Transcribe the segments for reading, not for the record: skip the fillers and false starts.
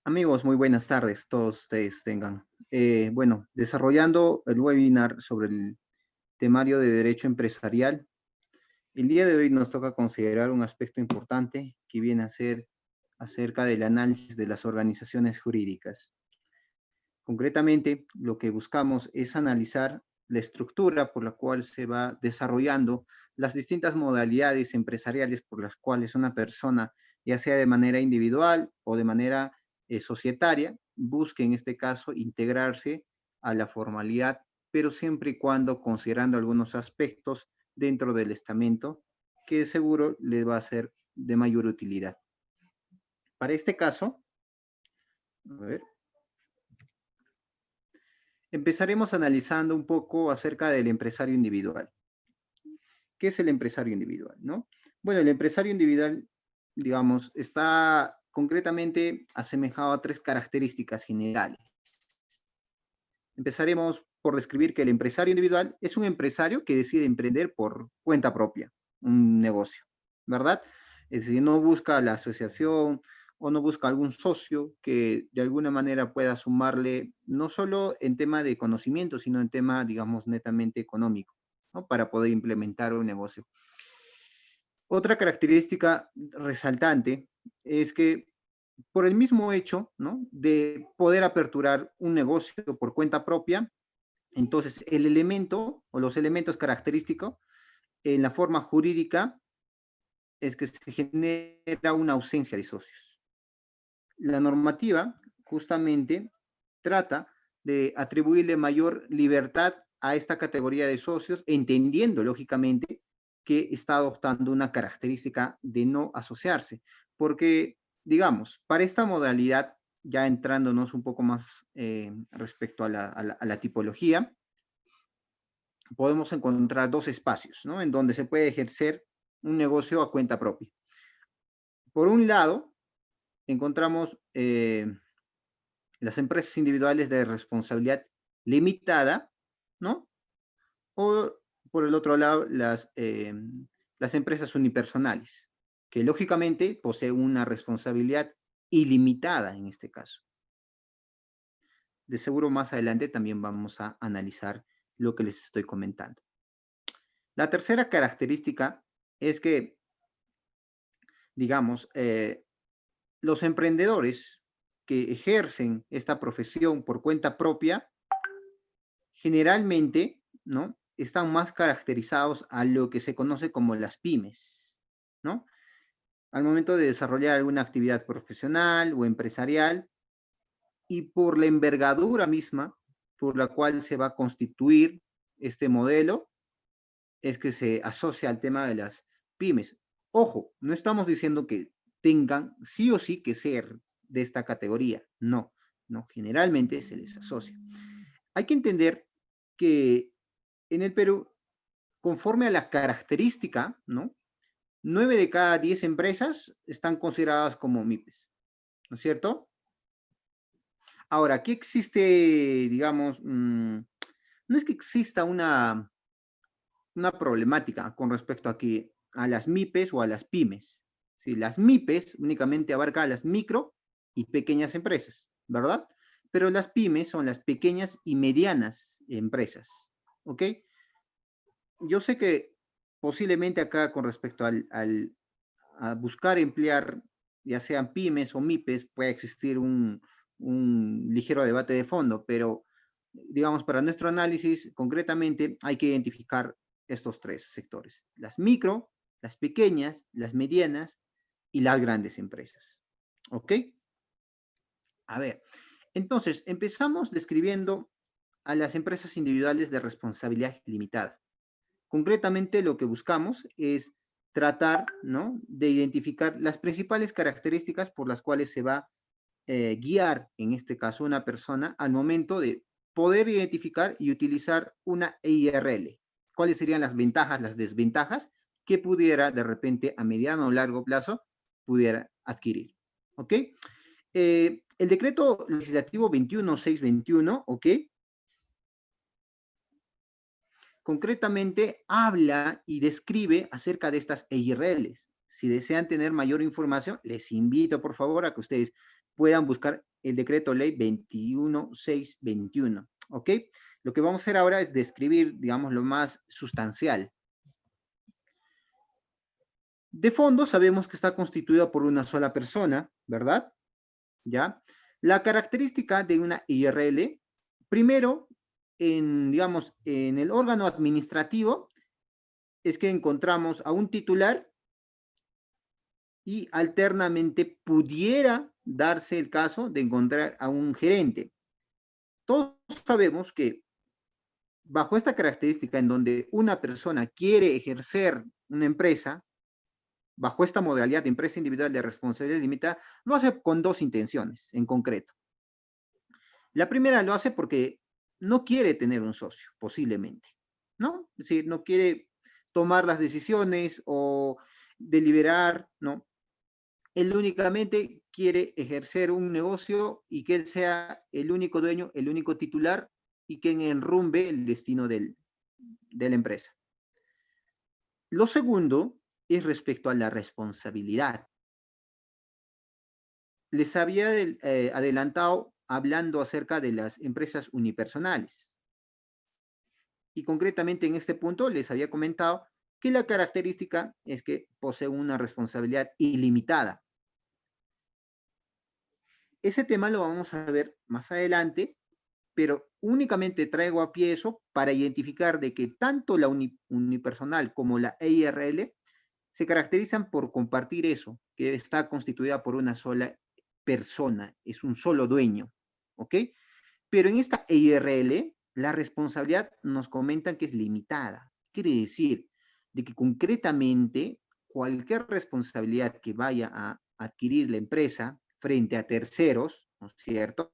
Amigos, muy buenas tardes, todos ustedes tengan. Bueno, desarrollando el webinar sobre el temario de derecho empresarial, el día de hoy nos toca considerar un aspecto importante que viene a ser acerca del análisis de las organizaciones jurídicas. Concretamente, lo que buscamos es analizar la estructura por la cual se va desarrollando las distintas modalidades empresariales por las cuales una persona, ya sea de manera individual o de manera societaria, busque en este caso integrarse a la formalidad, pero siempre y cuando considerando algunos aspectos dentro del estamento que seguro le va a ser de mayor utilidad. Para este caso, a ver, empezaremos analizando un poco acerca del empresario individual. ¿Qué es el empresario individual? ¿No? Bueno, el empresario individual, digamos, está concretamente asemejado a tres características generales. Empezaremos por describir que el empresario individual es un empresario que decide emprender por cuenta propia, un negocio, ¿verdad? Es decir, no busca la asociación o no busca algún socio que de alguna manera pueda sumarle, no solo en tema de conocimiento, sino en tema, digamos, netamente económico, ¿no? Para poder implementar un negocio. Otra característica resaltante es que por el mismo hecho, ¿no?, de poder aperturar un negocio por cuenta propia, entonces el elemento o los elementos característicos en la forma jurídica es que se genera una ausencia de socios. La normativa justamente trata de atribuirle mayor libertad a esta categoría de socios, entendiendo lógicamente que está adoptando una característica de no asociarse, porque, digamos, para esta modalidad, ya entrándonos un poco más respecto a la tipología, podemos encontrar dos espacios, ¿no?, en donde se puede ejercer un negocio a cuenta propia. Por un lado, encontramos las empresas individuales de responsabilidad limitada, ¿no? O por el otro lado, las empresas unipersonales, que lógicamente poseen una responsabilidad ilimitada en este caso. De seguro más adelante también vamos a analizar lo que les estoy comentando. La tercera característica es que, digamos, los emprendedores que ejercen esta profesión por cuenta propia, generalmente, ¿no?, están más caracterizados a lo que se conoce como las pymes, ¿no? Al momento de desarrollar alguna actividad profesional o empresarial y por la envergadura misma por la cual se va a constituir este modelo, es que se asocia al tema de las pymes. Ojo, no estamos diciendo que tengan sí o sí que ser de esta categoría, no, no, generalmente se les asocia. Hay que entender que en el Perú, conforme a la característica, ¿no?, 9 de cada 10 empresas están consideradas como MIPES, ¿no es cierto? Ahora, aquí existe, digamos, no es que exista una problemática con respecto a las MIPES o a las pymes. ¿Sí? Las MIPES únicamente abarcan a las micro y pequeñas empresas, ¿verdad? Pero las pymes son las pequeñas y medianas empresas, ¿ok? Yo sé que posiblemente acá con respecto a buscar emplear, ya sean pymes o MIPES, puede existir un ligero debate de fondo, pero digamos, para nuestro análisis, concretamente, hay que identificar estos tres sectores: las micro, las pequeñas, las medianas y las grandes empresas. ¿Ok? A ver, entonces, empezamos describiendo a las empresas individuales de responsabilidad limitada. Concretamente, lo que buscamos es tratar, ¿no?, de identificar las principales características por las cuales se va a guiar, en este caso, una persona al momento de poder identificar y utilizar una EIRL. ¿Cuáles serían las ventajas, las desventajas que pudiera de repente a mediano o largo plazo pudiera adquirir? ¿Ok? El decreto legislativo 21621, ¿ok?, concretamente habla y describe acerca de estas EIRLs. Si desean tener mayor información, les invito por favor a que ustedes puedan buscar el decreto ley 21621, ¿ok? Lo que vamos a hacer ahora es describir, digamos, lo más sustancial. De fondo sabemos que está constituida por una sola persona, ¿verdad? ¿Ya? La característica de una IRL, primero, digamos, en el órgano administrativo, es que encontramos a un titular y alternamente pudiera darse el caso de encontrar a un gerente. Todos sabemos que bajo esta característica en donde una persona quiere ejercer una empresa, bajo esta modalidad de empresa individual de responsabilidad limitada, lo hace con dos intenciones en concreto. La primera lo hace porque no quiere tener un socio, posiblemente, ¿no? Es decir, no quiere tomar las decisiones o deliberar, ¿no? Él únicamente quiere ejercer un negocio y que él sea el único dueño, el único titular y que enrumbe el destino de la empresa. Lo segundo es respecto a la responsabilidad. Les había adelantado hablando acerca de las empresas unipersonales. Y concretamente en este punto les había comentado que la característica es que posee una responsabilidad ilimitada. Ese tema lo vamos a ver más adelante, pero únicamente traigo a pie eso para identificar de que tanto la unipersonal como la EIRL se caracterizan por compartir eso, que está constituida por una sola persona, es un solo dueño, ¿ok? Pero en esta EIRL, la responsabilidad nos comentan que es limitada. Quiere decir de que concretamente cualquier responsabilidad que vaya a adquirir la empresa frente a terceros, ¿no es cierto?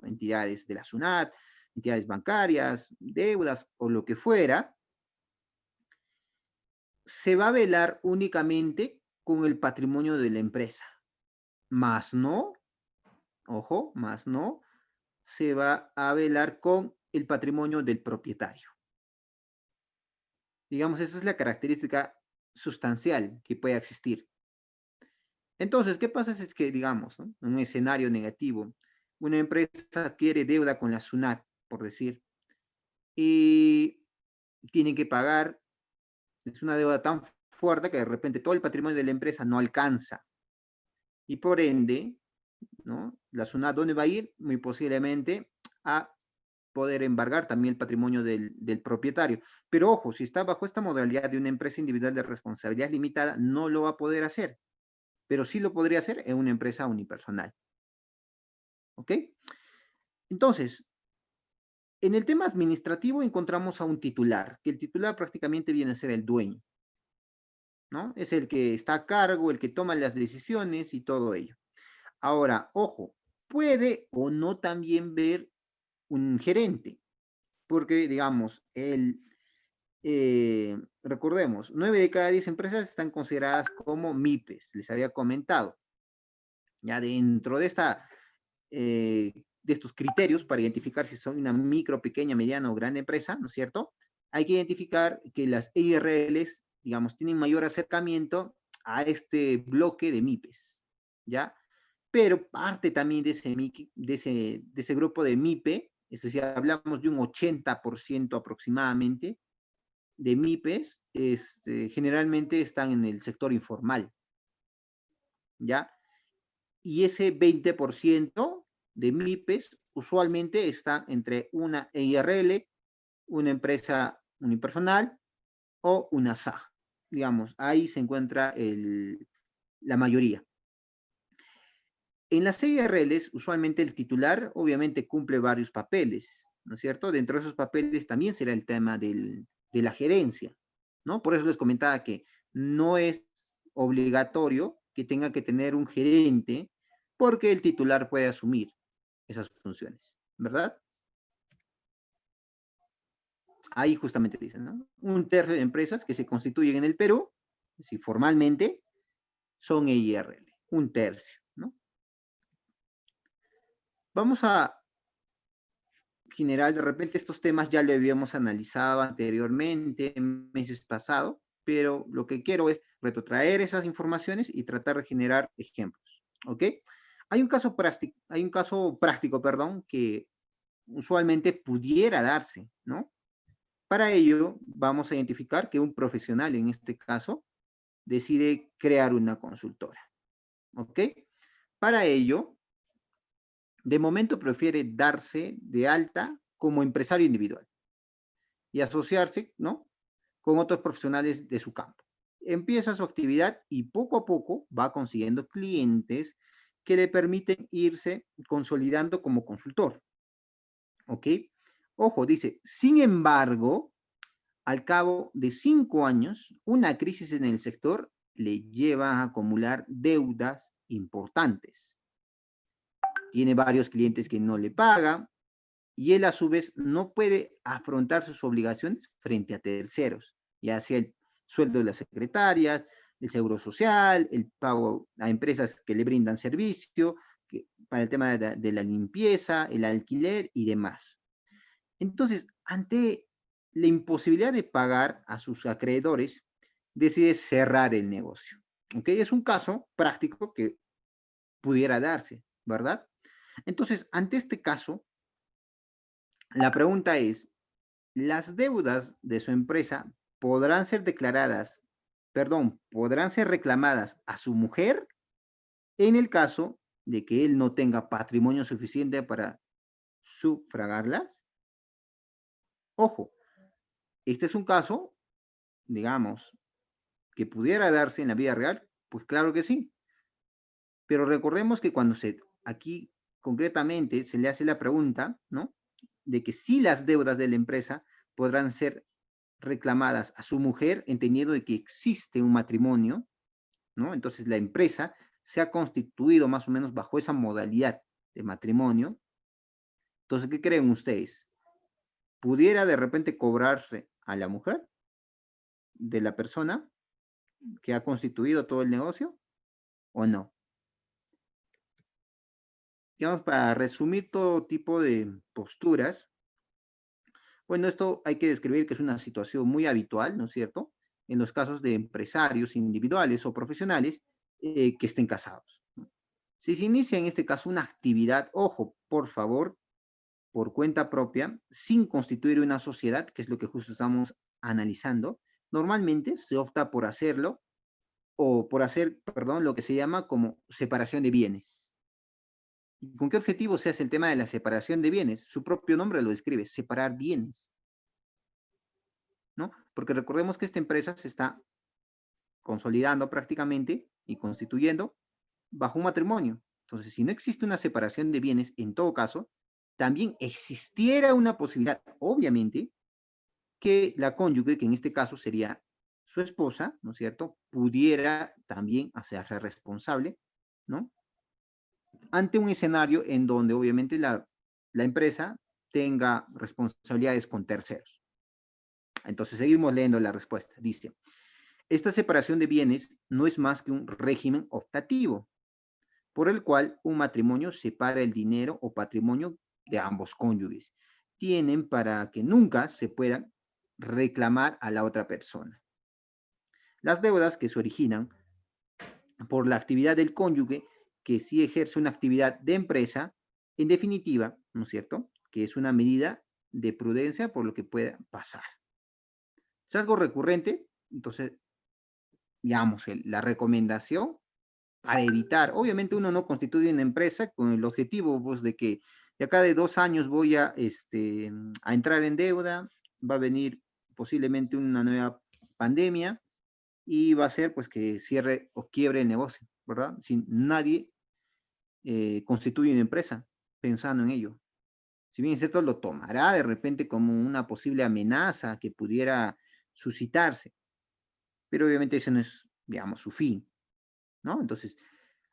Entidades de la SUNAT, entidades bancarias, deudas o lo que fuera, se va a velar únicamente con el patrimonio de la empresa. Más no, ojo, más no, se va a velar con el patrimonio del propietario. Digamos, esa es la característica sustancial que puede existir. Entonces, ¿qué pasa si es que, digamos, ¿no? En un escenario negativo, una empresa adquiere deuda con la SUNAT, por decir, y tienen que pagar, es una deuda tan fuerte que de repente todo el patrimonio de la empresa no alcanza. Y por ende, ¿no? La SUNAT, ¿dónde va a ir? Muy posiblemente a poder embargar también el patrimonio del propietario. Pero ojo, si está bajo esta modalidad de una empresa individual de responsabilidad limitada, no lo va a poder hacer, pero sí lo podría hacer en una empresa unipersonal. ¿Ok? Entonces, en el tema administrativo encontramos a un titular, que el titular prácticamente viene a ser el dueño, ¿no? Es el que está a cargo, el que toma las decisiones y todo ello. Ahora, ojo, puede o no también ver un gerente, porque, digamos, recordemos, 9 de cada 10 empresas están consideradas como MIPES, les había comentado. Ya dentro de de estos criterios para identificar si son una micro, pequeña, mediana o gran empresa, ¿no es cierto? Hay que identificar que las EIRLs, digamos, tienen mayor acercamiento a este bloque de MIPES, ¿ya? Pero parte también de ese grupo de MIPE, es decir, hablamos de un 80% aproximadamente de MIPES, generalmente están en el sector informal, ¿ya? Y ese 20% de MIPES usualmente está entre una EIRL, una empresa unipersonal o una SAG. Digamos, ahí se encuentra la mayoría. En las EIRLs, usualmente el titular obviamente cumple varios papeles, ¿no es cierto? Dentro de esos papeles también será el tema de la gerencia, ¿no? Por eso les comentaba que no es obligatorio que tenga que tener un gerente porque el titular puede asumir esas funciones, ¿verdad? Ahí justamente dicen, ¿no? Un tercio de empresas que se constituyen en el Perú, si formalmente, son EIRL, un tercio, ¿no? Vamos a general, de repente estos temas ya lo habíamos analizado anteriormente, meses pasados, pero lo que quiero es retrotraer esas informaciones y tratar de generar ejemplos, ¿ok? Hay un caso práctico, perdón, que usualmente pudiera darse, ¿no? Para ello, vamos a identificar que un profesional, en este caso, decide crear una consultora, ¿ok? Para ello, de momento prefiere darse de alta como empresario individual y asociarse, ¿no? Con otros profesionales de su campo. Empieza su actividad y poco a poco va consiguiendo clientes que le permiten irse consolidando como consultor, ¿ok? Ojo, dice, sin embargo, al cabo de 5 años, una crisis en el sector le lleva a acumular deudas importantes. Tiene varios clientes que no le pagan y él a su vez no puede afrontar sus obligaciones frente a terceros, ya sea el sueldo de las secretarias, el seguro social, el pago a empresas que le brindan servicio, para el tema de la limpieza, el alquiler y demás. Entonces, ante la imposibilidad de pagar a sus acreedores, decide cerrar el negocio. ¿Ok? Es un caso práctico que pudiera darse, ¿verdad? Entonces, ante este caso, la pregunta es, ¿las deudas de su empresa podrán ser declaradas, perdón, podrán ser reclamadas a su mujer en el caso de que él no tenga patrimonio suficiente para sufragarlas? Ojo, este es un caso, digamos, que pudiera darse en la vida real, pues claro que sí. Pero recordemos que cuando aquí concretamente se le hace la pregunta, ¿no? De que si las deudas de la empresa podrán ser reclamadas a su mujer, entendiendo de que existe un matrimonio, ¿no? Entonces la empresa se ha constituido más o menos bajo esa modalidad de matrimonio. Entonces, ¿qué creen ustedes? ¿Pudiera de repente cobrarse a la mujer de la persona que ha constituido todo el negocio o no? Digamos, para resumir todo tipo de posturas, bueno, esto hay que describir que es una situación muy habitual, ¿no es cierto?, en los casos de empresarios individuales o profesionales que estén casados. Si se inicia en este caso una actividad, ojo, por favor, por cuenta propia, sin constituir una sociedad, que es lo que justo estamos analizando, normalmente se opta por hacerlo o por hacer, perdón, lo que se llama como separación de bienes. ¿Y con qué objetivo se hace el tema de la separación de bienes? Su propio nombre lo describe, separar bienes, ¿no? Porque recordemos que esta empresa se está consolidando prácticamente y constituyendo bajo un matrimonio. Entonces, si no existe una separación de bienes, en todo caso, también existiera una posibilidad, obviamente, que la cónyuge, que en este caso sería su esposa, ¿no es cierto?, pudiera también hacerse responsable, ¿no?, ante un escenario en donde obviamente la empresa tenga responsabilidades con terceros. Entonces, seguimos leyendo la respuesta. Dice, esta separación de bienes no es más que un régimen optativo, por el cual un matrimonio separa el dinero o patrimonio de ambos cónyuges. Tienen para que nunca se pueda reclamar a la otra persona. Las deudas que se originan por la actividad del cónyuge que sí ejerce una actividad de empresa, en definitiva, ¿no es cierto?, que es una medida de prudencia por lo que pueda pasar. Es algo recurrente, entonces, digamos, la recomendación para evitar, obviamente uno no constituye una empresa con el objetivo pues, de que de acá de 2 años voy a entrar en deuda, va a venir posiblemente una nueva pandemia y va a ser pues que cierre o quiebre el negocio, ¿verdad? Si nadie constituye una empresa pensando en ello. Si bien es cierto, lo tomará de repente como una posible amenaza que pudiera suscitarse, pero obviamente eso no es, digamos, su fin, ¿no? Entonces,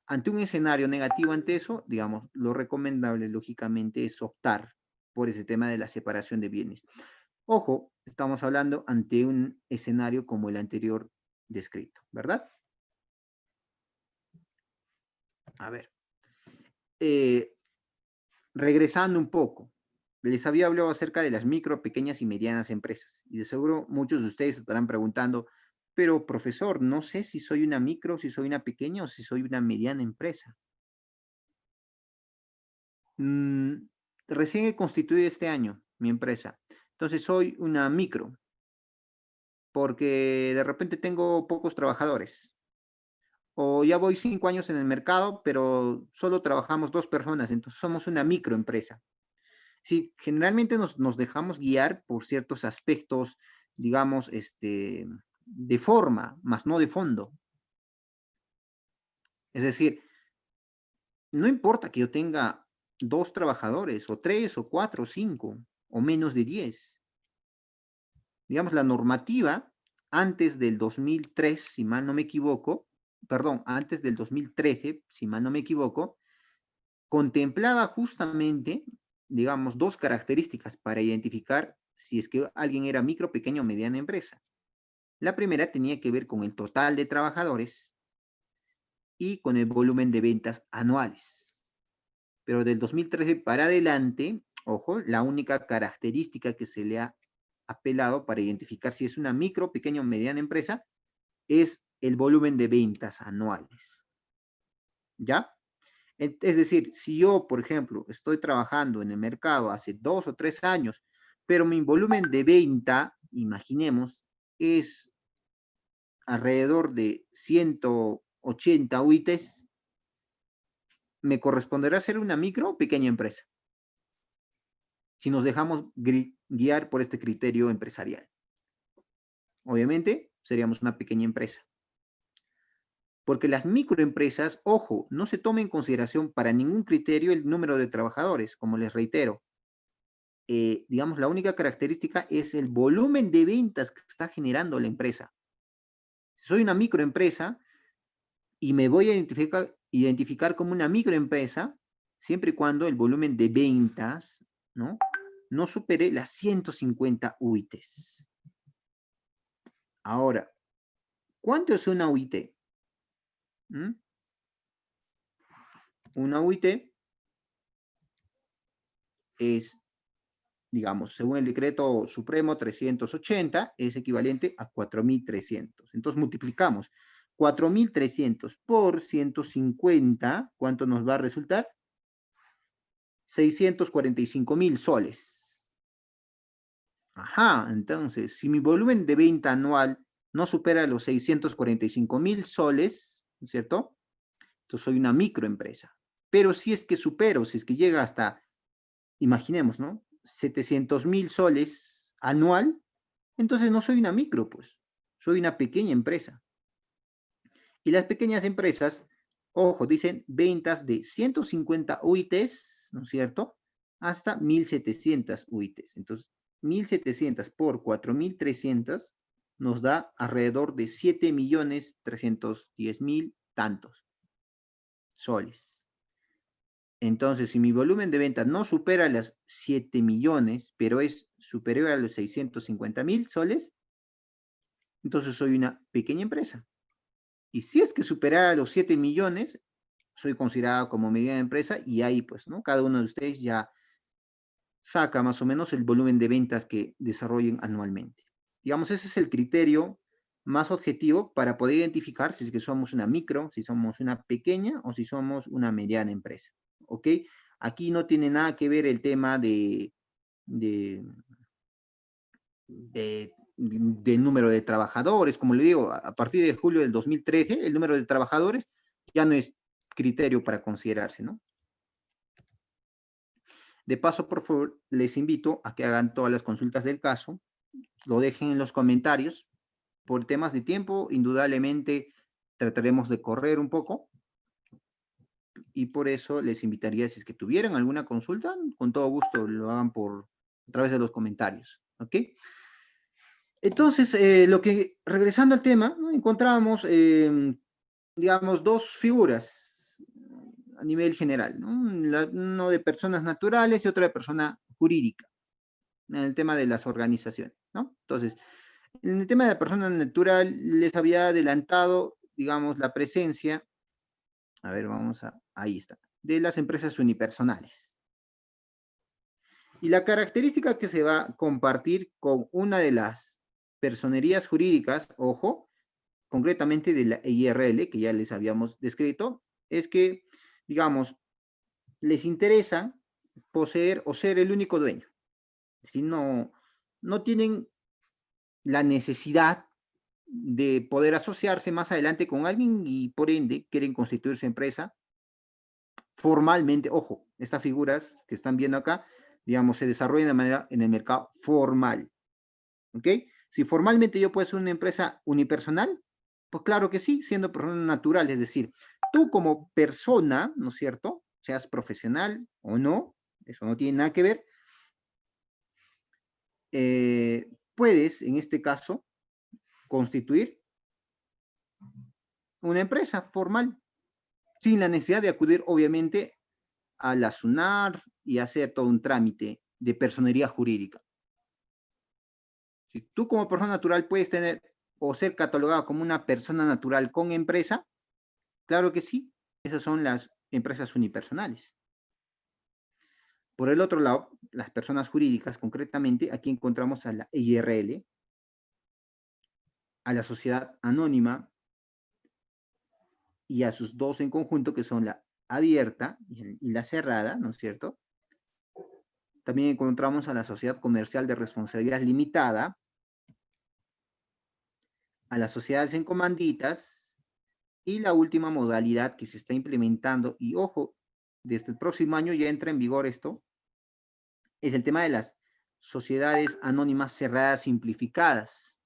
ante un escenario negativo ante eso, digamos, lo recomendable, lógicamente, es optar por ese tema de la separación de bienes. Ojo, estamos hablando ante un escenario como el anterior descrito, ¿verdad? A ver, eh, regresando un poco, les había hablado acerca de las micro, pequeñas y medianas empresas. Y de seguro muchos de ustedes estarán preguntando, pero profesor, no sé si soy una micro, si soy una pequeña o si soy una mediana empresa. Recién he constituido este año mi empresa. Entonces soy una micro, porque de repente tengo pocos trabajadores. O ya voy 5 años en el mercado, pero solo trabajamos 2 personas, entonces somos una microempresa. Sí, generalmente nos dejamos guiar por ciertos aspectos, digamos, de forma, más no de fondo. Es decir, no importa que yo tenga 2 trabajadores, o 3, o 4, o 5, o menos de 10. Digamos, la normativa antes del 2003, si mal no me equivoco, perdón, antes del 2013, si mal no me equivoco, contemplaba justamente, digamos, 2 características para identificar si es que alguien era micro, pequeña o mediana empresa. La primera tenía que ver con el total de trabajadores y con el volumen de ventas anuales. Pero del 2013 para adelante, ojo, la única característica que se le ha apelado para identificar si es una micro, pequeña o mediana empresa es el volumen de ventas anuales. ¿Ya? Es decir, si yo, por ejemplo, estoy trabajando en el mercado hace 2 o 3 años, pero mi volumen de venta, imaginemos, es alrededor de 180 UITs, me corresponderá ser una micro o pequeña empresa, si nos dejamos guiar por este criterio empresarial. Obviamente, seríamos una pequeña empresa. Porque las microempresas, ojo, no se toma en consideración para ningún criterio el número de trabajadores, como les reitero. Digamos, la única característica es el volumen de ventas que está generando la empresa. Si soy una microempresa y me voy a identificar como una microempresa, siempre y cuando el volumen de ventas, no supere las 150 UITs. Ahora, ¿cuánto es una UIT? Una UIT es, digamos, según el decreto supremo 380, es equivalente a 4.300. Entonces multiplicamos 4.300 por 150, ¿cuánto nos va a resultar? 645.000 soles. Ajá, entonces, si mi volumen de venta anual no supera los 645.000 soles, ¿no es cierto? Entonces soy una microempresa. Pero si es que supero, si es que llega hasta, imaginemos, ¿no? 700.000 soles anual, entonces no soy una micro, pues. Soy una pequeña empresa. Y las pequeñas empresas, ojo, dicen ventas de 150 UITs, ¿no es cierto? Hasta 1.700 UITs. Entonces, 1.700 por 4.300 nos da alrededor de 7.310.000 tantos soles. Entonces, si mi volumen de ventas no supera las 7 millones, pero es superior a los 650.000 soles, entonces soy una pequeña empresa. Y si es que supera los 7 millones, soy considerado como mediana empresa y ahí pues, ¿no? Cada uno de ustedes ya saca más o menos el volumen de ventas que desarrollen anualmente. Digamos, ese es el criterio más objetivo para poder identificar si es que somos una micro, si somos una pequeña o si somos una mediana empresa. ¿Ok? Aquí no tiene nada que ver el tema de número de trabajadores. Como le digo, a partir de julio del 2013, el número de trabajadores ya no es criterio para considerarse, ¿no? De paso, por favor, les invito a que hagan todas las consultas del caso, lo dejen en los comentarios. Por temas de tiempo, indudablemente trataremos de correr un poco, y por eso les invitaría, si es que tuvieran alguna consulta, con todo gusto lo hagan a través de los comentarios, ¿ok? Entonces, regresando al tema, ¿no? Encontramos, digamos, 2 figuras a nivel general, ¿no? Uno de personas naturales y otra de persona jurídica, en el tema de las organizaciones, ¿no? Entonces, en el tema de la persona natural, les había adelantado, digamos, la presencia, a ver, ahí está, de las empresas unipersonales. Y la característica que se va a compartir con una de las personerías jurídicas, ojo, concretamente de la IRL, que ya les habíamos descrito, es que, digamos, les interesa poseer o ser el único dueño. Si no tienen la necesidad de poder asociarse más adelante con alguien y por ende quieren constituir su empresa formalmente. Ojo, estas figuras que están viendo acá, digamos, se desarrollan de manera en el mercado formal. ¿Ok? Si formalmente yo puedo ser una empresa unipersonal, pues claro que sí, siendo persona natural, es decir, tú como persona, ¿no es cierto? Seas profesional o no, eso no tiene nada que ver, puedes, en este caso, constituir una empresa formal, sin la necesidad de acudir, obviamente, a la SUNAT y hacer todo un trámite de personería jurídica. Si tú como persona natural puedes tener o ser catalogado como una persona natural con empresa, claro que sí, esas son las empresas unipersonales. Por el otro lado, las personas jurídicas, concretamente, aquí encontramos a la IRL, a la sociedad anónima y a sus dos en conjunto, que son la abierta y la cerrada, ¿no es cierto? También encontramos a la sociedad comercial de responsabilidad limitada, a las sociedades en comanditas y la última modalidad que se está implementando, y ojo, desde el próximo año ya entra en vigor esto, es el tema de las sociedades anónimas cerradas simplificadas.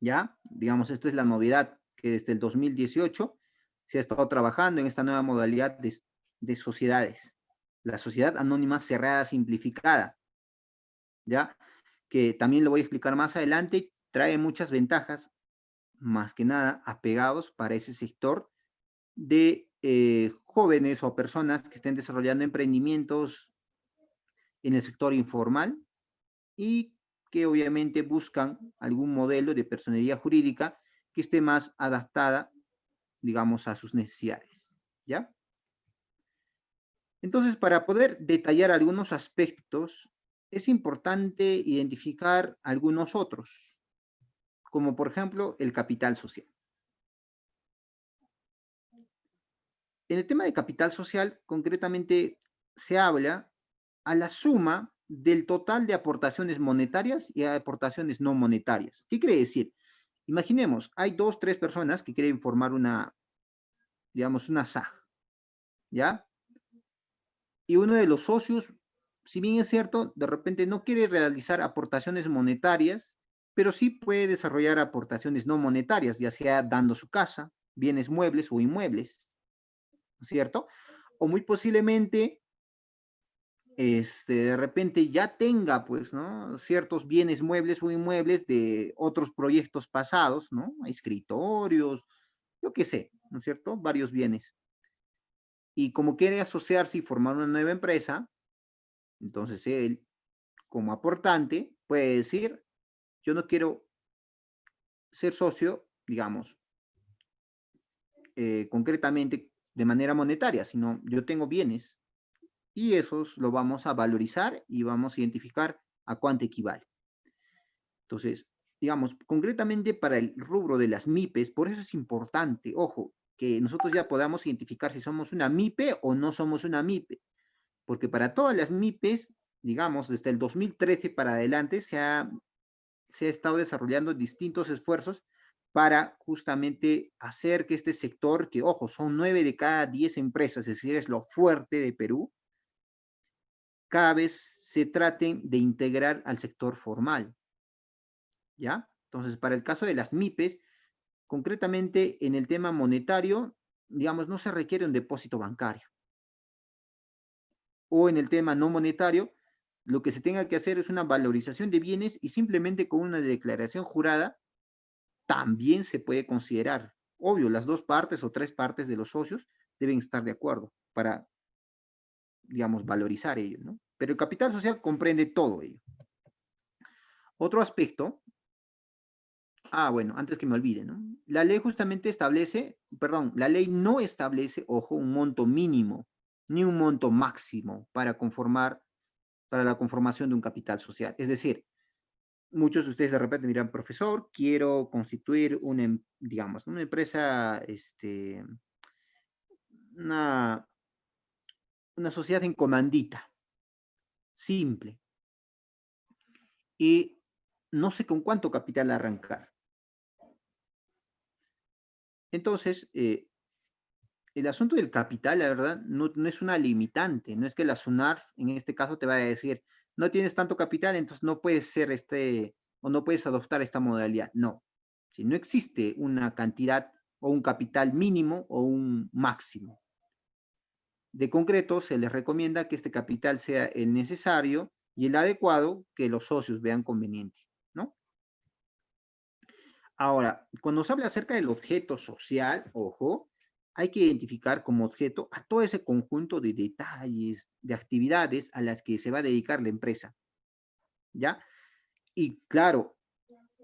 ¿Ya? Digamos, esta es la novedad que desde el 2018 se ha estado trabajando en esta nueva modalidad de sociedades. La sociedad anónima cerrada simplificada. ¿Ya? Que también lo voy a explicar más adelante, trae muchas ventajas, más que nada apegados para ese sector de jóvenes o personas que estén desarrollando emprendimientos en el sector informal y que obviamente buscan algún modelo de personería jurídica que esté más adaptada, digamos, a sus necesidades, ¿ya? Entonces, para poder detallar algunos aspectos, es importante identificar algunos otros, como por ejemplo el capital social. En el tema de capital social, concretamente se habla a la suma del total de aportaciones monetarias y aportaciones no monetarias. ¿Qué quiere decir? Imaginemos, hay dos, tres personas que quieren formar una, digamos, una SAG, ¿ya? Y uno de los socios, si bien es cierto, de repente no quiere realizar aportaciones monetarias, pero sí puede desarrollar aportaciones no monetarias, ya sea dando su casa, bienes muebles o inmuebles, ¿no es cierto? O muy posiblemente de repente ya tenga, pues, ¿no? Ciertos bienes muebles o inmuebles de otros proyectos pasados, ¿no? Escritorios, yo qué sé, ¿no es cierto? Varios bienes. Y como quiere asociarse y formar una nueva empresa, entonces él, como aportante, puede decir, yo no quiero ser socio, digamos, concretamente de manera monetaria, sino yo tengo bienes y esos lo vamos a valorizar y vamos a identificar a cuánto equivale. Entonces, digamos, concretamente para el rubro de las MIPES, por eso es importante, ojo, que nosotros ya podamos identificar si somos una MIPE o no somos una MIPE, porque para todas las MIPES, digamos, desde el 2013 para adelante se ha estado desarrollando distintos esfuerzos para justamente hacer que este sector, que ojo, son 9 de cada 10 empresas, es decir, es lo fuerte de Perú, cada vez se traten de integrar al sector formal. ¿Ya? Entonces, para el caso de las MIPES, concretamente en el tema monetario, digamos, no se requiere un depósito bancario. O en el tema no monetario, lo que se tenga que hacer es una valorización de bienes y simplemente con una declaración jurada también se puede considerar. Obvio, las dos partes o tres partes de los socios deben estar de acuerdo para, digamos, valorizar ello, ¿no? Pero el capital social comprende todo ello. Otro aspecto. Bueno, antes que me olvide, ¿no? La ley justamente establece, perdón, la ley no establece, ojo, un monto mínimo ni un monto máximo para la conformación de un capital social. Es decir, muchos de ustedes de repente miran, profesor, quiero constituir una, digamos, una empresa, una una sociedad en comandita, simple, y no sé con cuánto capital arrancar. Entonces, el asunto del capital, la verdad, no es una limitante, no es que la SUNARF en este caso te vaya a decir, no tienes tanto capital, entonces no puedes ser o no puedes adoptar esta modalidad. No, si no existe una cantidad o un capital mínimo o un máximo. De concreto, se les recomienda que este capital sea el necesario y el adecuado que los socios vean conveniente, ¿no? Ahora, cuando se habla acerca del objeto social, ojo, hay que identificar como objeto a todo ese conjunto de detalles, de actividades a las que se va a dedicar la empresa, ¿ya? Y claro,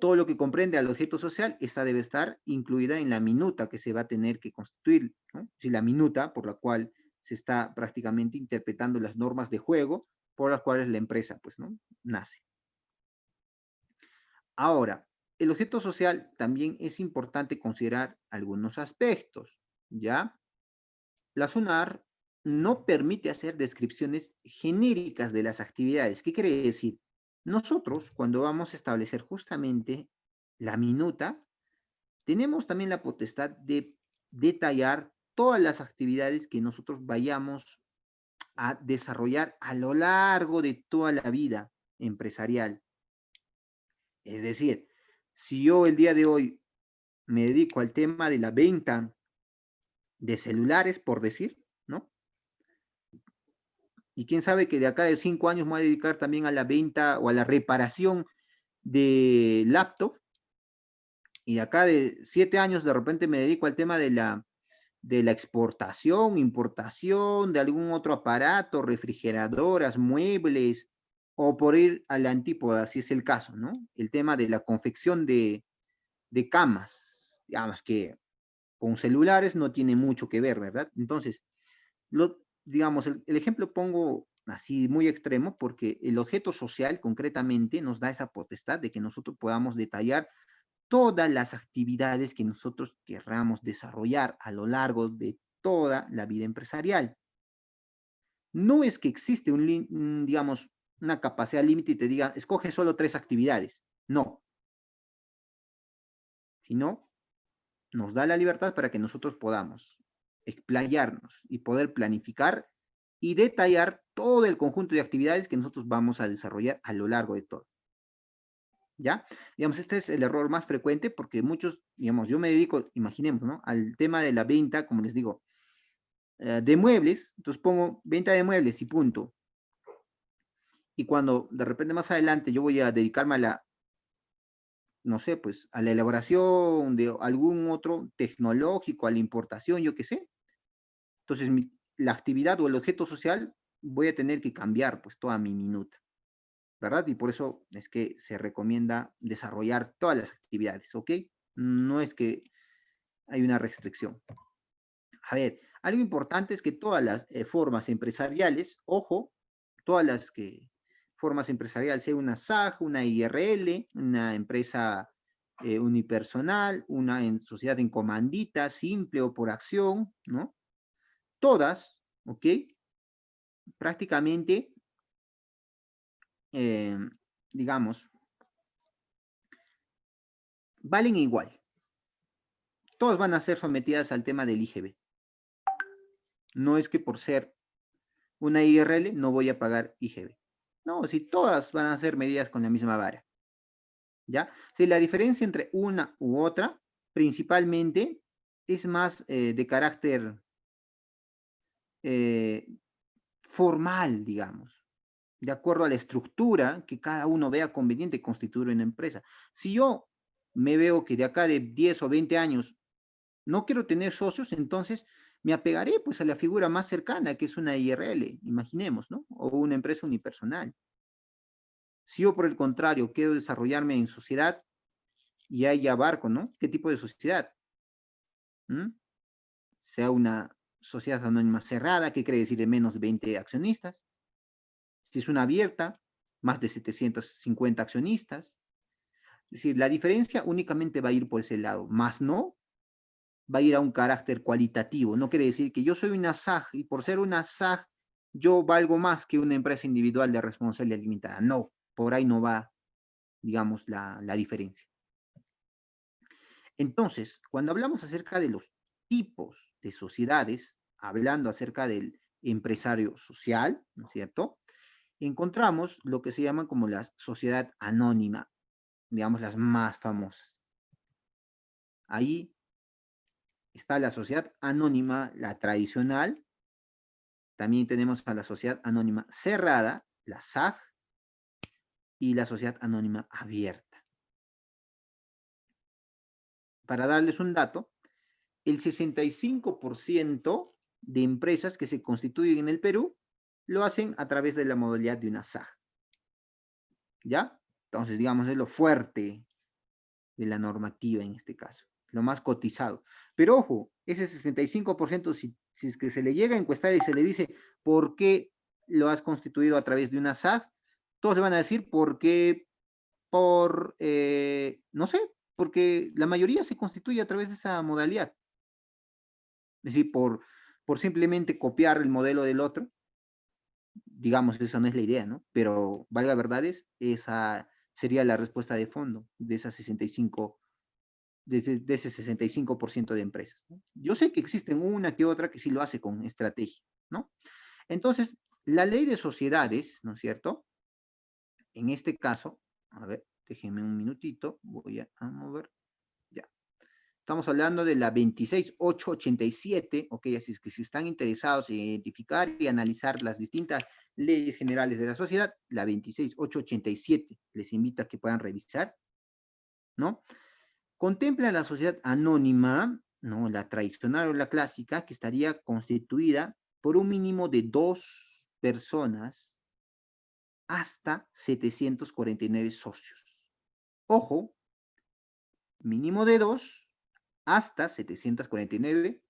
todo lo que comprende al objeto social, esta debe estar incluida en la minuta que se va a tener que constituir, ¿no? Si la minuta por la cual se está prácticamente interpretando las normas de juego por las cuales la empresa, pues, ¿no? Nace. Ahora, el objeto social también es importante considerar algunos aspectos, ¿ya? La SUNAR no permite hacer descripciones genéricas de las actividades. ¿Qué quiere decir? Nosotros, cuando vamos a establecer justamente la minuta, tenemos también la potestad de detallar todas las actividades que nosotros vayamos a desarrollar a lo largo de toda la vida empresarial. Es decir, si yo el día de hoy me dedico al tema de la venta de celulares, por decir, ¿no? Y quién sabe que de acá de 5 años me voy a dedicar también a la venta o a la reparación de laptop, y de acá de 7 años de repente me dedico al tema de la exportación, importación de algún otro aparato, refrigeradoras, muebles, o por ir a la antípoda, si es el caso, ¿no? El tema de la confección de camas, digamos que con celulares no tiene mucho que ver, ¿verdad? Entonces, digamos, el ejemplo pongo así muy extremo porque el objeto social concretamente nos da esa potestad de que nosotros podamos detallar todas las actividades que nosotros querramos desarrollar a lo largo de toda la vida empresarial. No es que existe digamos, una capacidad límite y te diga, escoge solo 3 actividades. No, sino nos da la libertad para que nosotros podamos explayarnos y poder planificar y detallar todo el conjunto de actividades que nosotros vamos a desarrollar a lo largo de todo. ¿Ya? Digamos, este es el error más frecuente porque muchos, digamos, yo me dedico, imaginemos, ¿no? Al tema de la venta, como les digo, de muebles, entonces pongo venta de muebles y punto. Y cuando de repente más adelante yo voy a dedicarme a la, no sé, pues a la elaboración de algún otro tecnológico, a la importación, yo qué sé, entonces la actividad o el objeto social voy a tener que cambiar pues toda mi minuta, ¿verdad? Y por eso es que se recomienda desarrollar todas las actividades, ¿ok? No es que hay una restricción. A ver, algo importante es que todas las formas empresariales, ojo, todas las que formas empresariales, sea una SAG, una IRL, una empresa unipersonal, una sociedad en comandita, simple o por acción, ¿no? Todas, ¿ok? Prácticamente, eh, digamos, valen igual. Todas van a ser sometidas al tema del IGB. No es que por ser una IRL no voy a pagar IGB. No, si todas van a ser medidas con la misma vara. ¿Ya? Si la diferencia entre una u otra, principalmente, es más de carácter eh, formal, digamos, de acuerdo a la estructura que cada uno vea conveniente constituir una empresa. Si yo me veo que de acá de 10 o 20 años no quiero tener socios, entonces me apegaré pues a la figura más cercana, que es una IRL, imaginemos, ¿no? O una empresa unipersonal. Si yo por el contrario quiero desarrollarme en sociedad, y ahí abarco, ¿no? ¿Qué tipo de sociedad? ¿Mm? Sea una sociedad anónima cerrada, ¿qué quiere decir de menos de 20 accionistas? Si es una abierta, más de 750 accionistas. Es decir, la diferencia únicamente va a ir por ese lado, más no va a ir a un carácter cualitativo. No quiere decir que yo soy una SAG y por ser una SAG yo valgo más que una empresa individual de responsabilidad limitada. No, por ahí no va, digamos, la diferencia. Entonces, cuando hablamos acerca de los tipos de sociedades, hablando acerca del empresario social, ¿no es cierto? Encontramos lo que se llaman como la sociedad anónima, digamos las más famosas. Ahí está la sociedad anónima, la tradicional. También tenemos a la sociedad anónima cerrada, la SAG, y la sociedad anónima abierta. Para darles un dato, el 65% de empresas que se constituyen en el Perú lo hacen a través de la modalidad de una SAG. ¿Ya? Entonces, digamos, es lo fuerte de la normativa en este caso, lo más cotizado. Pero ojo, ese 65%, si es que se le llega a encuestar y se le dice, ¿por qué lo has constituido a través de una SAG? Todos le van a decir, ¿por qué? No sé, porque la mayoría se constituye a través de esa modalidad. Es decir, por simplemente copiar el modelo del otro, digamos, esa no es la idea, ¿no? Pero, valga verdades, esa sería la respuesta de fondo de esas 65, de ese 65% de empresas, ¿no? Yo sé que existen una que otra que sí lo hace con estrategia, ¿no? Entonces, la ley de sociedades, ¿no es cierto? En este caso, a ver, déjenme un minutito, voy a mover, ya. Estamos hablando de la 26887, ok, así es que si están interesados en identificar y analizar las distintas leyes generales de la sociedad, la 26887, les invito a que puedan revisar, ¿no? Contempla la sociedad anónima, ¿no? La tradicional o la clásica, que estaría constituida por un mínimo de 2 personas hasta 749 socios. Ojo, mínimo de 2 hasta 749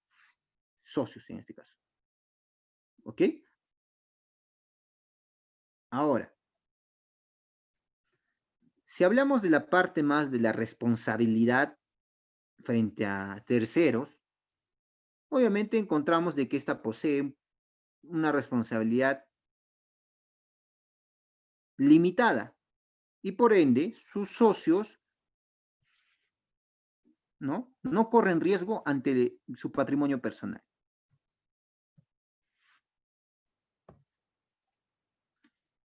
socios en este caso. ¿Ok? Ahora, si hablamos de la parte más de la responsabilidad frente a terceros, obviamente encontramos de que ésta posee una responsabilidad limitada y por ende sus socios no corren riesgo ante su patrimonio personal.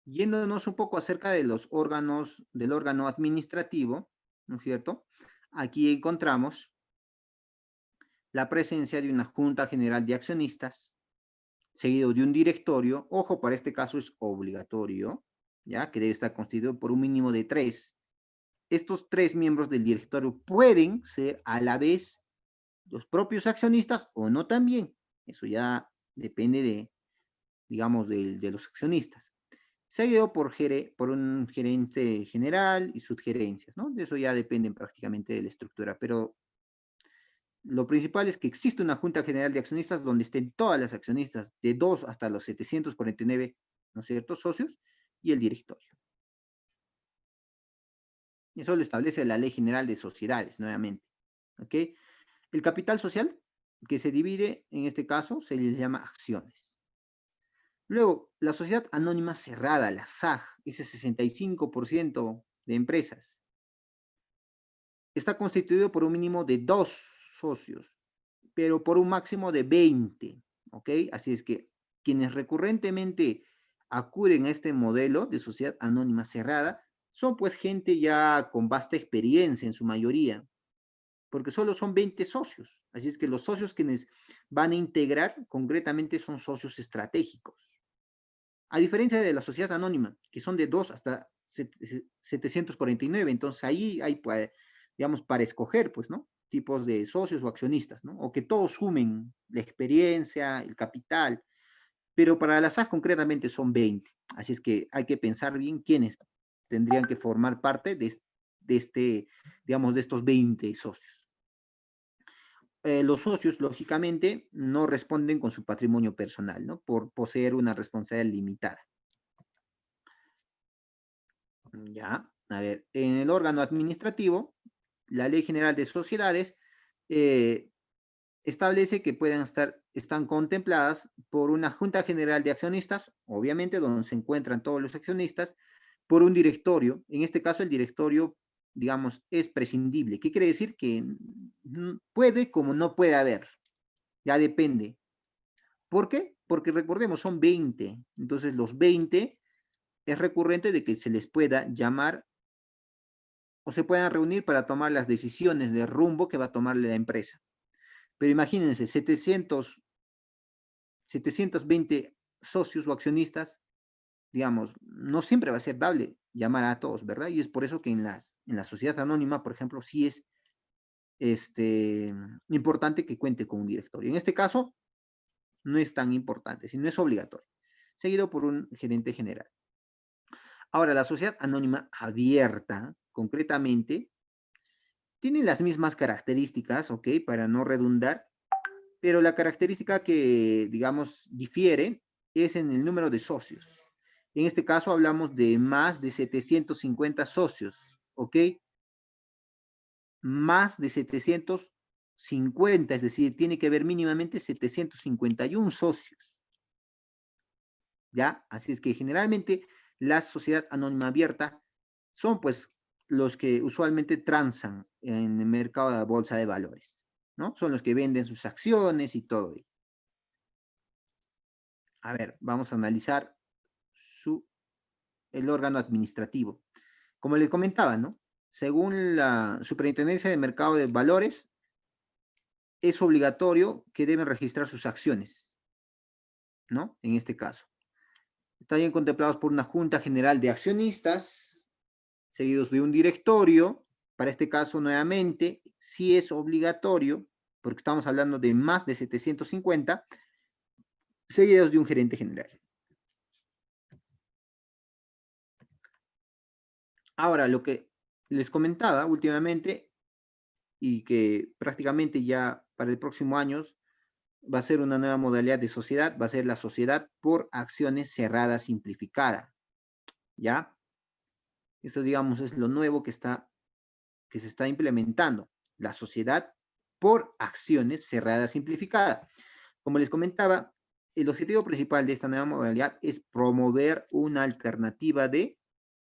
Yéndonos un poco acerca de los órganos, del órgano administrativo, ¿no es cierto? Aquí encontramos la presencia de una Junta General de Accionistas, seguido de un directorio. Ojo, para este caso es obligatorio, ¿ya? Que debe estar constituido por un mínimo de 3. Estos 3 miembros del directorio pueden ser a la vez los propios accionistas o no también. Eso ya depende de, digamos, de los accionistas. Seguido por un gerente general y subgerencias, ¿no? De eso ya dependen prácticamente de la estructura, pero lo principal es que existe una Junta General de Accionistas donde estén todas las accionistas, de 2 hasta los 749, ¿no es cierto?, socios, y el directorio. Y eso lo establece la Ley General de Sociedades, nuevamente. ¿Ok? El capital social, que se divide, en este caso, se les llama acciones. Luego, la sociedad anónima cerrada, la SAG, ese 65% de empresas, está constituido por un mínimo de 2 socios, pero por un máximo de 20, ¿ok? Así es que quienes recurrentemente acuden a este modelo de sociedad anónima cerrada son pues gente ya con vasta experiencia en su mayoría, porque solo son 20 socios. Así es que los socios quienes van a integrar concretamente son socios estratégicos. A diferencia de la sociedad anónima, que son de 2 hasta 749, entonces ahí hay, pues, digamos, para escoger, pues, ¿no? Tipos de socios o accionistas, ¿no? O que todos sumen la experiencia, el capital, pero para la SAS concretamente son 20. Así es que hay que pensar bien quiénes tendrían que formar parte de digamos, de estos 20 socios. Los socios, lógicamente, no responden con su patrimonio personal, ¿no? Por poseer una responsabilidad limitada. Ya, a ver, en el órgano administrativo, la Ley General de Sociedades establece que están contempladas por una Junta General de Accionistas, obviamente donde se encuentran todos los accionistas, por un directorio. En este caso, el directorio, digamos, es prescindible. ¿Qué quiere decir? Que puede como no puede haber. Ya depende. ¿Por qué? Porque recordemos, son 20. Entonces, los 20 es recurrente de que se les pueda llamar o se puedan reunir para tomar las decisiones de rumbo que va a tomar la empresa. Pero imagínense, 720 socios o accionistas, digamos, no siempre va a ser dable llamar a todos, ¿verdad? Y es por eso que en la sociedad anónima, por ejemplo, sí es importante que cuente con un directorio. En este caso, no es tan importante, sino es obligatorio, seguido por un gerente general. Ahora, la sociedad anónima abierta, concretamente, tiene las mismas características, ¿ok? Para no redundar, pero la característica que, digamos, difiere es en el número de socios. En este caso hablamos de más de 750 socios, ¿ok? Más de 750, es decir, tiene que haber mínimamente 751 socios, ¿ya? Así es que generalmente la sociedad anónima abierta son pues los que usualmente transan en el mercado de la bolsa de valores, ¿no? Son los que venden sus acciones y todo. A ver, vamos a analizar el órgano administrativo. Como le comentaba, ¿no? Según la Superintendencia de Mercado de Valores, es obligatorio que deben registrar sus acciones, ¿no? En este caso. Están bien contemplados por una Junta General de Accionistas, seguidos de un directorio. Para este caso, nuevamente, sí es obligatorio, porque estamos hablando de más de 750, seguidos de un gerente general. Ahora, lo que les comentaba últimamente, y que prácticamente ya para el próximo año va a ser una nueva modalidad de sociedad, va a ser la sociedad por acciones cerradas simplificada, ¿ya? Esto, digamos, es lo nuevo que se está implementando, la sociedad por acciones cerradas simplificada. Como les comentaba, el objetivo principal de esta nueva modalidad es promover una alternativa de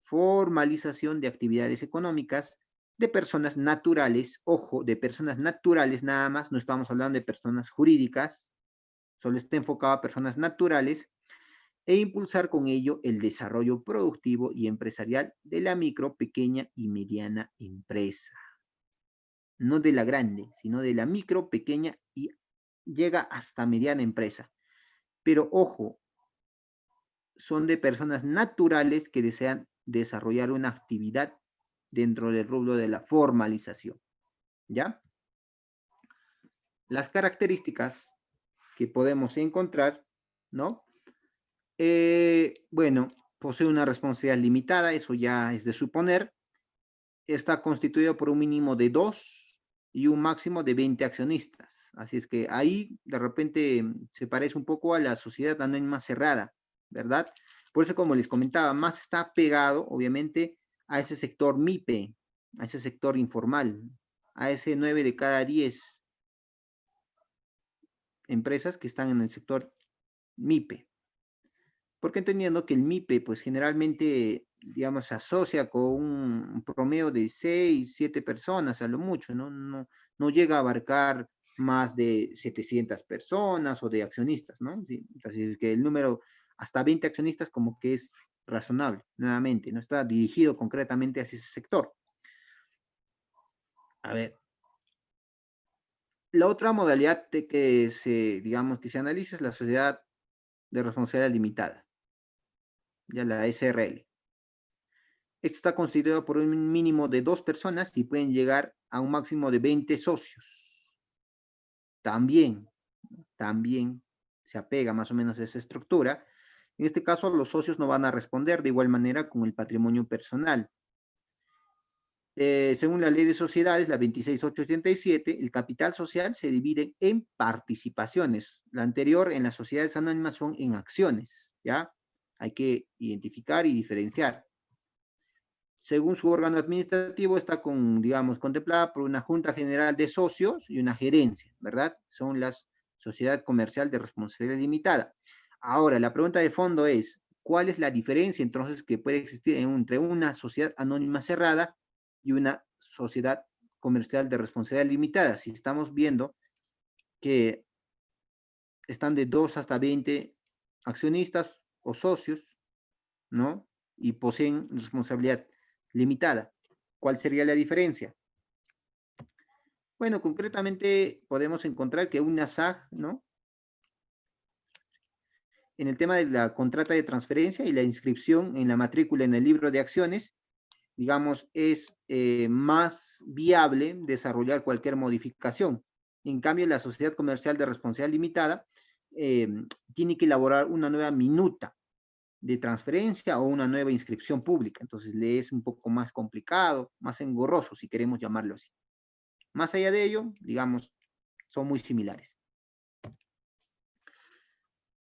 formalización de actividades económicas de personas naturales, ojo, de personas naturales nada más, no estamos hablando de personas jurídicas, solo está enfocado a personas naturales, e impulsar con ello el desarrollo productivo y empresarial de la micro, pequeña y mediana empresa. No de la grande, sino de la micro, pequeña y llega hasta mediana empresa. Pero ojo, son de personas naturales que desean desarrollar una actividad dentro del rubro de la formalización. ¿Ya? Las características que podemos encontrar, ¿no? Bueno, posee una responsabilidad limitada, eso ya es de suponer. Está constituido por un mínimo de 2 y un máximo de 20 accionistas. Así es que ahí de repente se parece un poco a la sociedad anónima cerrada, ¿verdad? Por eso, como les comentaba, más está pegado, obviamente, a ese sector MIPE, a ese sector informal, a ese 9 de cada 10 empresas que están en el sector MIPE. Porque entendiendo que el MIPE, pues generalmente, digamos, se asocia con un promedio de 6, 7 personas a lo mucho, ¿no? No llega a abarcar más de 700 personas o de accionistas, ¿no? Sí, así es que el número hasta 20 accionistas como que es razonable, nuevamente, no está dirigido concretamente hacia ese sector. A ver, la otra modalidad de que digamos, que se analiza es la sociedad de responsabilidad limitada, ya la SRL. Esto está constituido por un mínimo de 2 personas y pueden llegar a un máximo de 20 socios. También se apega más o menos a esa estructura. En este caso, los socios no van a responder de igual manera con el patrimonio personal. Según la ley de sociedades, la 26887, el capital social se divide en participaciones. La anterior en las sociedades anónimas son en acciones, ¿ya? Hay que identificar y diferenciar. según su órgano administrativo, está digamos, contemplada por una junta general de socios y una gerencia, ¿verdad? Son las sociedades comerciales de responsabilidad limitada. Ahora, la pregunta de fondo es, ¿cuál es la diferencia entonces que puede existir entre una sociedad anónima cerrada y una sociedad comercial de responsabilidad limitada? Si estamos viendo que están de 2 hasta 20 accionistas o socios, ¿no? Y poseen responsabilidad limitada. ¿Cuál sería la diferencia? Bueno, concretamente podemos encontrar que una SAG, ¿no? En el tema de la contrata de transferencia y la inscripción en la matrícula en el libro de acciones, digamos, es más viable desarrollar cualquier modificación. En cambio, la sociedad comercial de responsabilidad limitada tiene que elaborar una nueva minuta de transferencia o una nueva inscripción pública. Entonces, le es un poco más complicado, más engorroso, si queremos llamarlo así. Más allá de ello, digamos, son muy similares.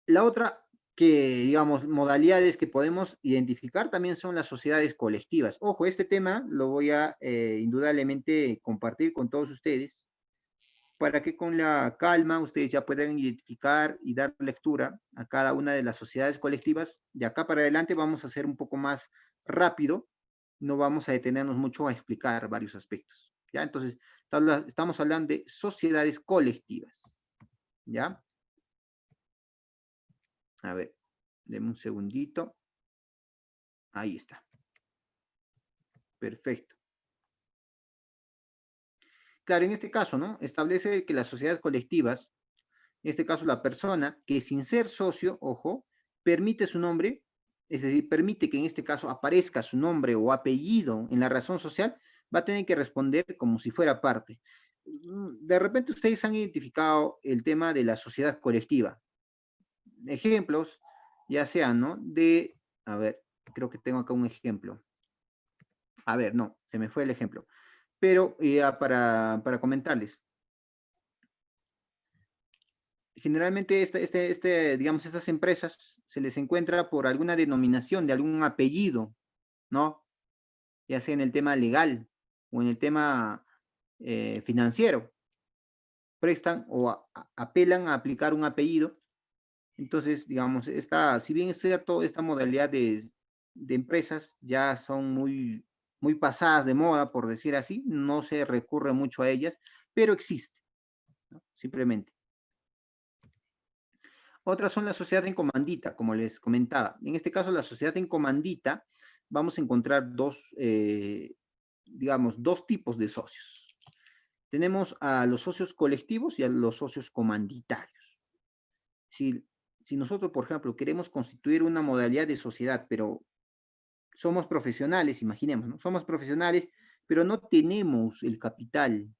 La otra que, digamos, modalidades que podemos identificar también son las sociedades colectivas. Ojo, este tema lo voy a indudablemente compartir con todos ustedes para que con la calma ustedes ya puedan identificar y dar lectura a cada una de las sociedades colectivas. De acá para adelante vamos a hacer un poco más rápido, no vamos a detenernos mucho a explicar varios aspectos. ¿Ya? Entonces, estamos hablando de sociedades colectivas. ¿Ya? A ver, denme un segundito. Ahí está. Perfecto. Claro, en este caso, ¿no? Establece que las sociedades colectivas, en este caso la persona que sin ser socio, ojo, permite su nombre, es decir, permite que en este caso aparezca su nombre o apellido en la razón social, va a tener que responder como si fuera parte. De repente ustedes han identificado el tema de la sociedad colectiva. Ejemplos, ya sean, ¿no? A ver, creo que tengo acá un ejemplo. A ver, no, se me fue el ejemplo. Pero ya para comentarles. Generalmente digamos, estas empresas se les encuentra por alguna denominación de algún apellido, ¿no? Ya sea en el tema legal o en el tema financiero. Prestan o apelan a aplicar un apellido. Entonces, digamos, si bien es cierto, esta modalidad de empresas ya son muy pasadas de moda, por decir así, no se recurre mucho a ellas, pero existe, ¿no? Simplemente. Otras son la sociedad en comandita, como les comentaba. En este caso, la sociedad en comandita, vamos a encontrar digamos, dos tipos de socios. Tenemos a los socios colectivos y a los socios comanditarios. Si nosotros, por ejemplo, queremos constituir una modalidad de sociedad, pero somos profesionales, imaginemos, ¿no? Somos profesionales, pero no tenemos el capital,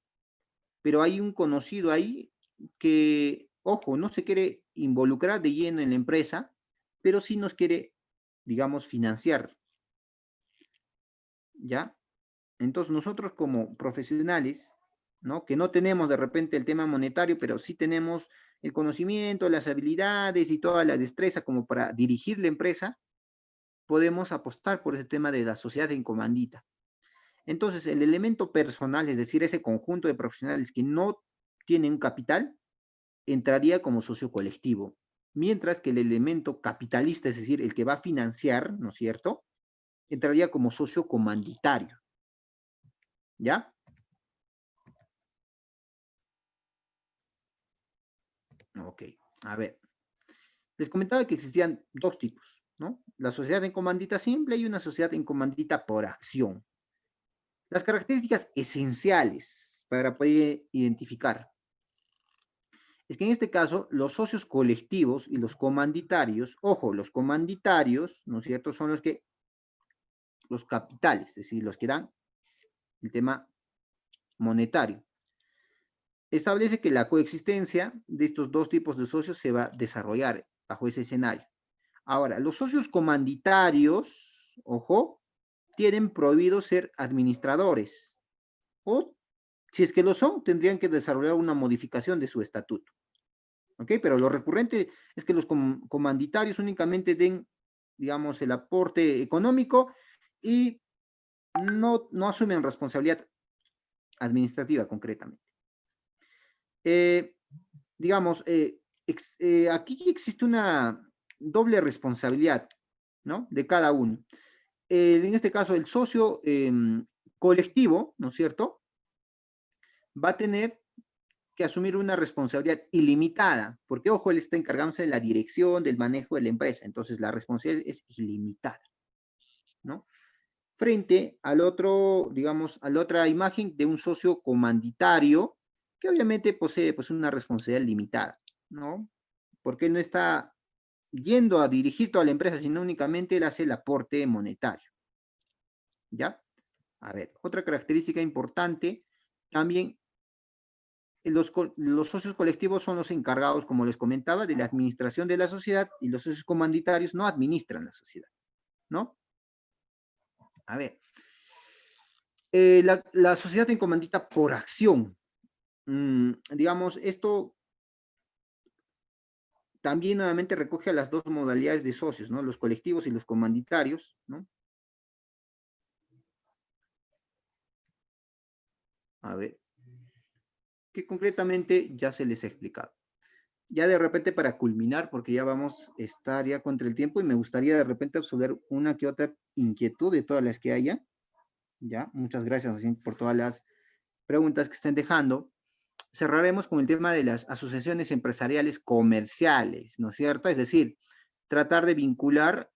pero hay un conocido ahí que, ojo, no se quiere involucrar de lleno en la empresa, pero sí nos quiere, digamos, financiar, ¿ya? Entonces nosotros como profesionales, ¿no? Que no tenemos de repente el tema monetario, pero sí tenemos el conocimiento, las habilidades y toda la destreza como para dirigir la empresa, podemos apostar por ese tema de la sociedad en comandita. Entonces, el elemento personal, es decir, ese conjunto de profesionales que no tienen un capital, entraría como socio colectivo, mientras que el elemento capitalista, es decir, el que va a financiar, ¿no es cierto?, entraría como socio comanditario. ¿Ya? Ok, a ver. Les comentaba que existían dos tipos, ¿no? La sociedad en comandita simple y una sociedad en comandita por acción. Las características esenciales para poder identificar es que en este caso los socios colectivos y los comanditarios, ojo, los comanditarios, ¿no es cierto?, son los capitales, es decir, los que dan el tema monetario. Establece que la coexistencia de estos dos tipos de socios se va a desarrollar bajo ese escenario. Ahora, los socios comanditarios, ojo, tienen prohibido ser administradores o, si es que lo son, tendrían que desarrollar una modificación de su estatuto. ¿Ok? Pero lo recurrente es que los comanditarios únicamente den, digamos, el aporte económico y no asumen responsabilidad administrativa concretamente. Digamos, aquí existe una doble responsabilidad, ¿no? De cada uno. En este caso, el socio colectivo, ¿no es cierto?, va a tener que asumir una responsabilidad ilimitada, porque, ojo, él está encargándose de la dirección, del manejo de la empresa, entonces la responsabilidad es ilimitada, ¿no? Frente al otro, digamos, a la otra imagen de un socio comanditario, que obviamente posee pues una responsabilidad limitada, ¿no? Porque él no está yendo a dirigir toda la empresa, sino únicamente él hace el aporte monetario, ¿ya? A ver, otra característica importante, también los socios colectivos son los encargados, como les comentaba, de la administración de la sociedad, y los socios comanditarios no administran la sociedad, ¿no? A ver, la sociedad en comandita por acción. Digamos, esto también nuevamente recoge a las dos modalidades de socios, ¿no? Los colectivos y los comanditarios, ¿no? A ver, que concretamente ya se les ha explicado. Ya de repente para culminar, porque ya vamos a estar ya contra el tiempo y me gustaría de repente absolver una que otra inquietud de todas las que haya. Ya, muchas gracias así, por todas las preguntas que estén dejando. Cerraremos con el tema de las asociaciones empresariales comerciales, ¿no es cierto? Es decir, tratar de vincular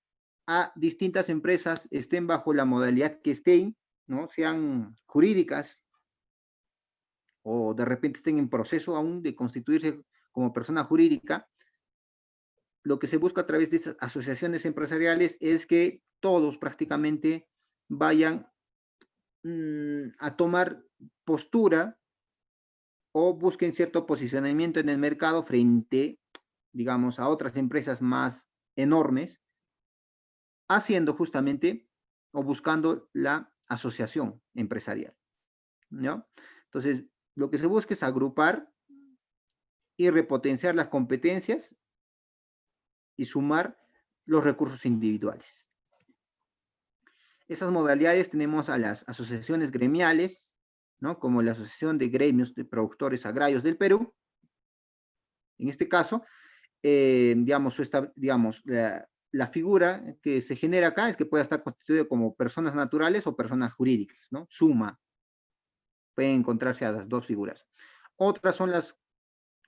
a distintas empresas, estén bajo la modalidad que estén, ¿no? Sean jurídicas o de repente estén en proceso aún de constituirse como persona jurídica. Lo que se busca a través de esas asociaciones empresariales es que todos prácticamente vayan a tomar postura o busquen cierto posicionamiento en el mercado frente, digamos, a otras empresas más enormes, haciendo justamente o buscando la asociación empresarial, ¿no? Entonces, lo que se busca es agrupar y repotenciar las competencias y sumar los recursos individuales. Esas modalidades tenemos a las asociaciones gremiales, ¿no? Como la Asociación de Gremios de Productores Agrarios del Perú. En este caso, digamos, la figura que se genera acá es que pueda estar constituida como personas naturales o personas jurídicas, ¿no? Suma. Pueden encontrarse a las dos figuras. Otras son las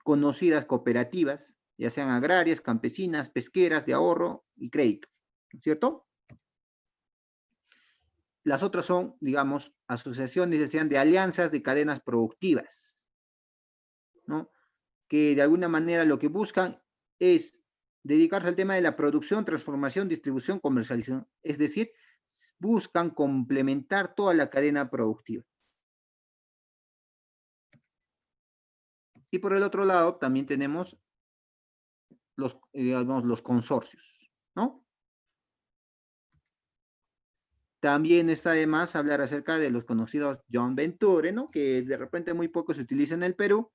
conocidas cooperativas, ya sean agrarias, campesinas, pesqueras, de ahorro y crédito, ¿cierto? Las otras son, digamos, asociaciones, ya sean de alianzas de cadenas productivas, ¿no? Que de alguna manera lo que buscan es dedicarse al tema de la producción, transformación, distribución, comercialización. Es decir, buscan complementar toda la cadena productiva. Y por el otro lado, también tenemos digamos, los consorcios, ¿no? También está de más hablar acerca de los conocidos joint venture, ¿no? Que de repente muy poco se utiliza en el Perú,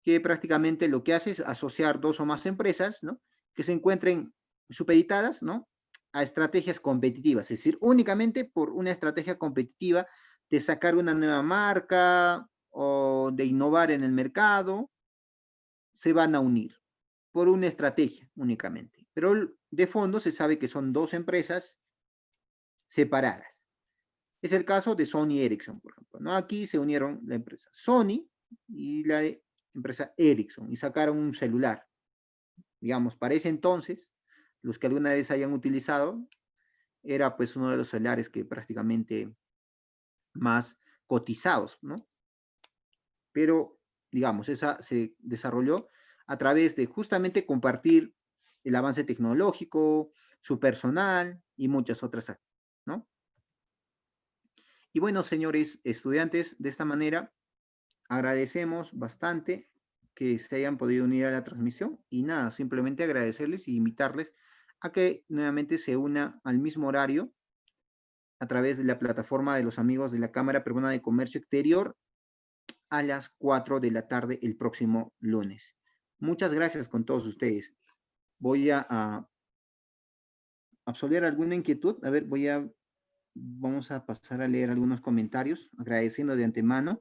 que prácticamente lo que hace es asociar dos o más empresas, ¿no? Que se encuentren supeditadas, ¿no? A estrategias competitivas, es decir, únicamente por una estrategia competitiva de sacar una nueva marca o de innovar en el mercado, se van a unir por una estrategia únicamente. Pero de fondo se sabe que son dos empresas separadas. Es el caso de Sony Ericsson, por ejemplo, ¿no? Aquí se unieron la empresa Sony y la empresa Ericsson y sacaron un celular. Digamos, para ese entonces, los que alguna vez hayan utilizado, era pues uno de los celulares que prácticamente más cotizados, ¿no? Pero, digamos, esa se desarrolló a través de justamente compartir el avance tecnológico, su personal y muchas otras, ¿no? Y bueno, señores estudiantes, de esta manera agradecemos bastante que se hayan podido unir a la transmisión y nada, simplemente agradecerles y invitarles a que nuevamente se una al mismo horario a través de la plataforma de los amigos de la Cámara Peruana de Comercio Exterior a las 4 de la tarde el próximo lunes. Muchas gracias con todos ustedes. Voy a absolver alguna inquietud. A ver, voy a vamos a pasar a leer algunos comentarios, agradeciendo de antemano.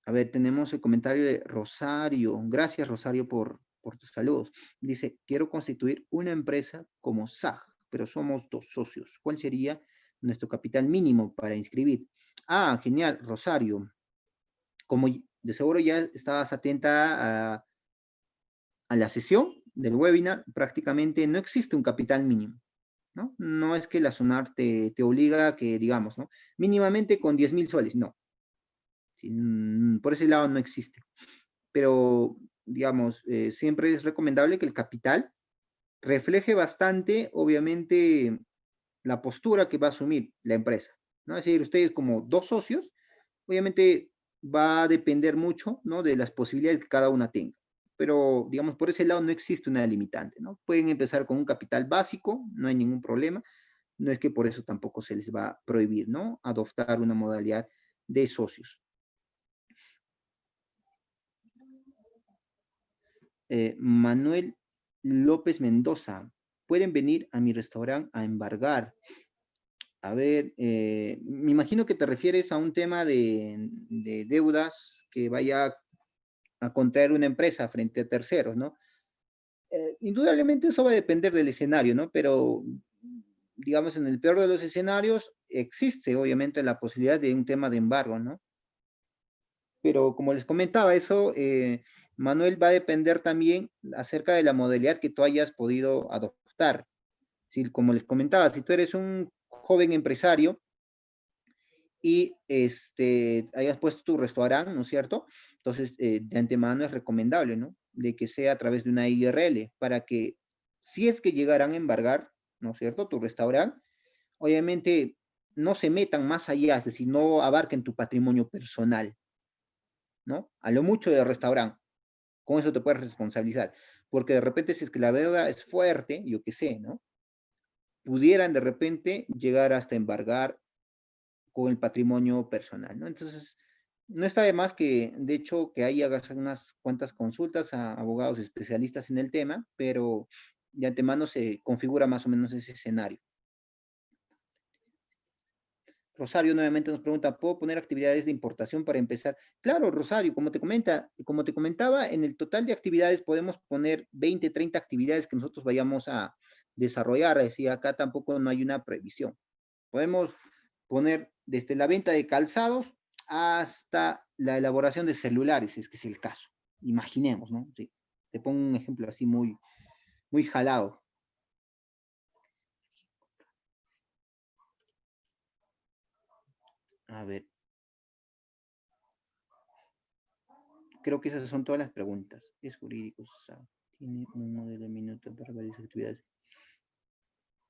A ver, tenemos el comentario de Rosario. Gracias, Rosario, por tus saludos. Dice, quiero constituir una empresa como SAG, pero somos 2 socios. ¿Cuál sería nuestro capital mínimo para inscribir? Ah, genial, Rosario. Como de seguro ya estabas atenta a la sesión del webinar, prácticamente no existe un capital mínimo, ¿no? No es que la SUNAR te obliga a que, digamos, ¿no? Mínimamente con 10,000 soles, no. Por ese lado no existe. Pero, digamos, siempre es recomendable que el capital refleje bastante, obviamente, la postura que va a asumir la empresa, ¿no? Es decir, ustedes como 2 socios, obviamente va a depender mucho, ¿no? De las posibilidades que cada una tenga. Pero, digamos, por ese lado no existe una limitante, ¿no? Pueden empezar con un capital básico, no hay ningún problema. No es que por eso tampoco se les va a prohibir, ¿no? Adoptar una modalidad de socios. Manuel López Mendoza, pueden venir a mi restaurante a embargar. A ver, me imagino que te refieres a un tema de deudas que vaya a contraer una empresa frente a terceros, ¿no? Indudablemente eso va a depender del escenario, ¿no? Pero, digamos, en el peor de los escenarios existe obviamente la posibilidad de un tema de embargo, ¿no? Pero como les comentaba, eso, Manuel, va a depender también acerca de la modalidad que tú hayas podido adoptar. Si, como les comentaba, si tú eres un joven empresario y hayas puesto tu restaurante, ¿no es cierto? Entonces, de antemano es recomendable, ¿no? De que sea a través de una IRL, para que si es que llegaran a embargar, ¿no es cierto? Tu restaurante, obviamente no se metan más allá, es decir, no abarquen tu patrimonio personal, ¿no? A lo mucho del restaurante. Con eso te puedes responsabilizar. Porque de repente, si es que la deuda es fuerte, yo qué sé, ¿no? Pudieran de repente llegar hasta embargar con el patrimonio personal, ¿no? Entonces, no está de más que, de hecho, que ahí hagas unas cuantas consultas a abogados especialistas en el tema, pero de antemano se configura más o menos ese escenario. Rosario nuevamente nos pregunta, ¿puedo poner actividades de importación para empezar? Claro, Rosario, como te comentaba, en el total de actividades podemos poner 20, 30 actividades que nosotros vayamos a desarrollar, es decir, acá tampoco no hay una previsión. Podemos poner desde la venta de calzados hasta la elaboración de celulares, es que es el caso. Imaginemos, ¿no? Sí. Te pongo un ejemplo así muy, muy jalado. A ver. Creo que esas son todas las preguntas. Es jurídico, tiene un modelo de minuto para varias actividades.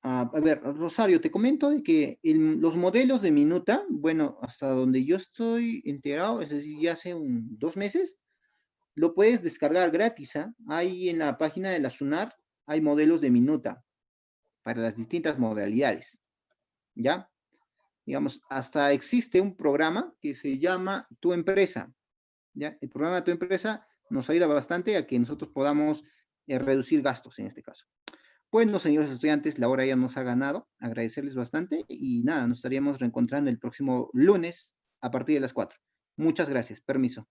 A ver, Rosario, te comento de que los modelos de minuta, bueno, hasta donde yo estoy enterado, es decir, ya hace 2 meses, lo puedes descargar gratis, ¿ah? Ahí en la página de la SUNAR hay modelos de minuta para las distintas modalidades, ¿ya? Digamos, hasta existe un programa que se llama Tu Empresa, ¿ya? El programa de Tu Empresa nos ayuda bastante a que nosotros podamos reducir gastos en este caso. Bueno, señores estudiantes, la hora ya nos ha ganado. Agradecerles bastante y nada, nos estaríamos reencontrando el próximo lunes a partir de las 4. Muchas gracias. Permiso.